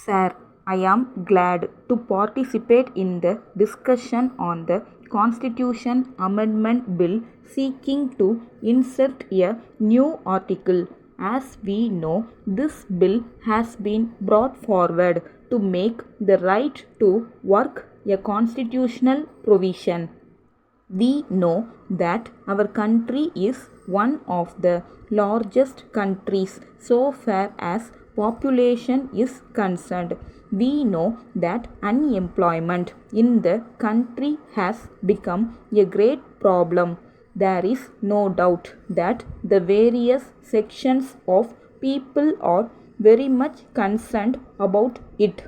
Sir, I am glad to participate in the discussion on the Constitution Amendment Bill seeking to insert a new article. As we know, this bill has been brought forward to make the right to work a constitutional provision. We know that our country is one of the largest countries so far as population is concerned. We know that unemployment in the country has become a great problem. There is no doubt that the various sections of people are very much concerned about it.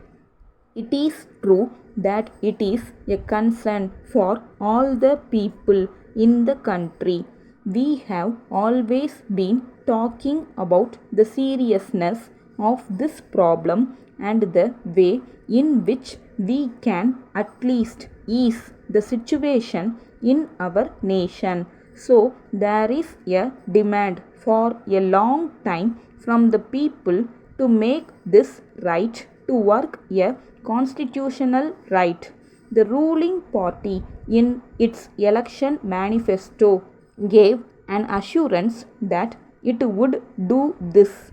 It is true that it is a concern for all the people in the country. We have always been talking about the seriousness of this problem and the way in which we can at least ease the situation in our nation. So, there is a demand for a long time from the people to make this right to work a constitutional right. The ruling party, in its election manifesto, gave an assurance that it would do this.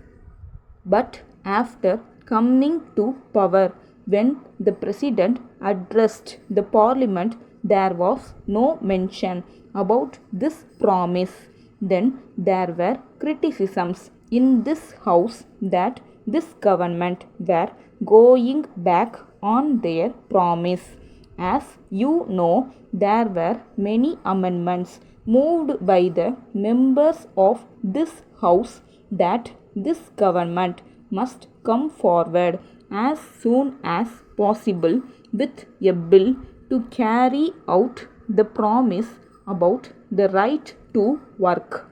But after coming to power, when the president addressed the parliament, there was no mention about this promise. Then there were criticisms in this house that this government were going back on their promise. As you know, there were many amendments moved by the members of this house that this government must come forward as soon as possible with a bill to carry out the promise about the right to work.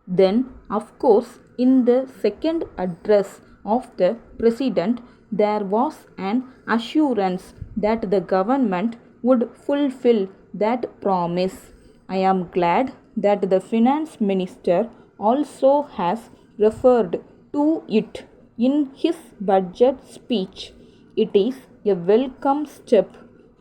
Then, of course, in the second address of the president, there was an assurance that the government would fulfill that promise. I am glad that the finance minister also has referred to it in his budget speech. It is a welcome step.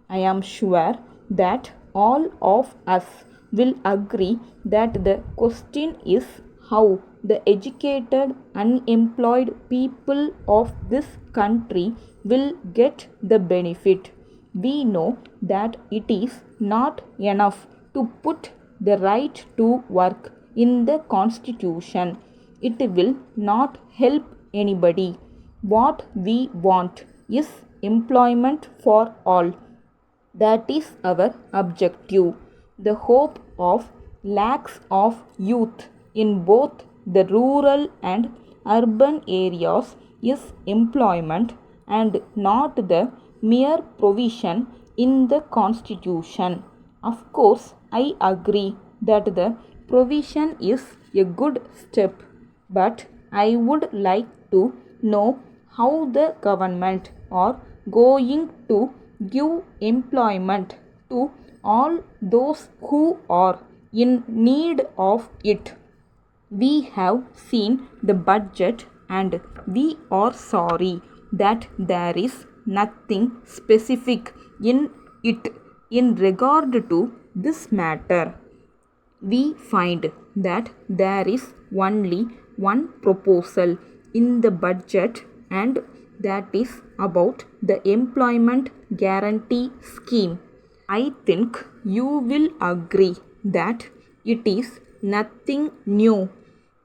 I am sure that all of us will agree that the question is how the educated, unemployed people of this country will get the benefit. We know that it is not enough to put the right to work in the constitution. It will not help anybody. What we want is employment for all. That is our objective. The hope of lakhs of youth in both the rural and urban areas is employment and not the mere provision in the constitution. Of course, I agree that the provision is a good step, but I would like to know how the government are going to give employment to all those who are in need of it. We have seen the budget and we are sorry that there is nothing specific in it in regard to this matter. We find that there is only one proposal in the budget, and that is about the employment guarantee scheme. I think you will agree that it is nothing new.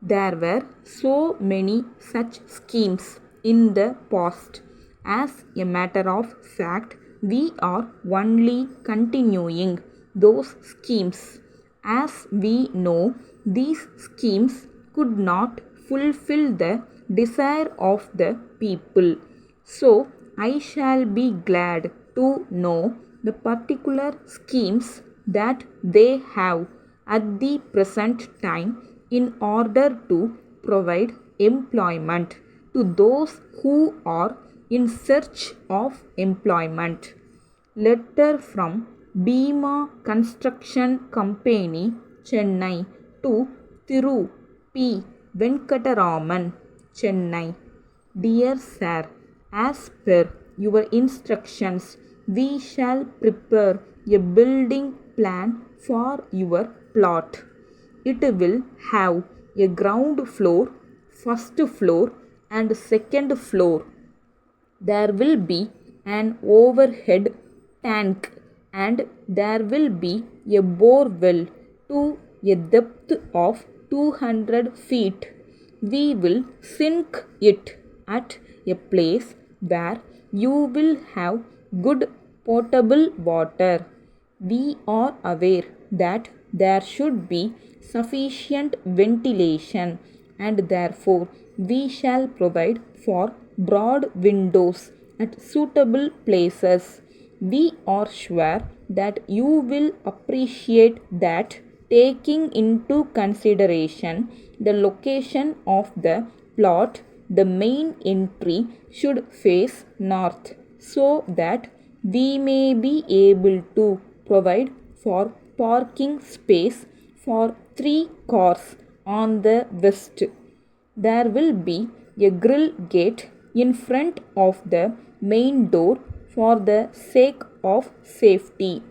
There were so many such schemes in the past. As a matter of fact, we are only continuing those schemes. As we know, these schemes could not fulfill the desire of the people. So, I shall be glad to know the particular schemes that they have at the present time in order to provide employment to those who are in search of employment. Letter from Bhima Construction Company, Chennai to Thiru P. Venkataraman, Chennai. Dear Sir, As per your instructions, we shall prepare a building plan for your plot. It will have a ground floor, first floor, and second floor. There will be an overhead tank and there will be a bore well to a depth of 200 feet. We will sink it at a place where you will have good potable water. We are aware that there should be sufficient ventilation and therefore we shall provide for broad windows at suitable places. We are sure that you will appreciate that taking into consideration the location of the plot, the main entry should face north so that we may be able to provide for parking space for 3 cars on the west. There will be a grill gate in front of the main door for the sake of safety.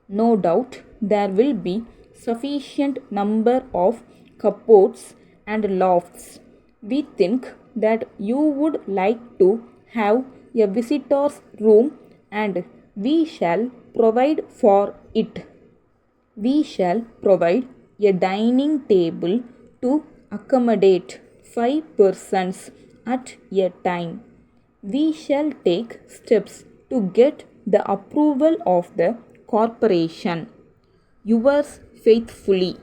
No doubt there will be sufficient number of cupboards and lofts. We think that you would like to have a visitor's room and we shall provide for it. We shall provide a dining table to accommodate 5 persons at a time. We shall take steps to get the approval of the corporation. Yours faithfully,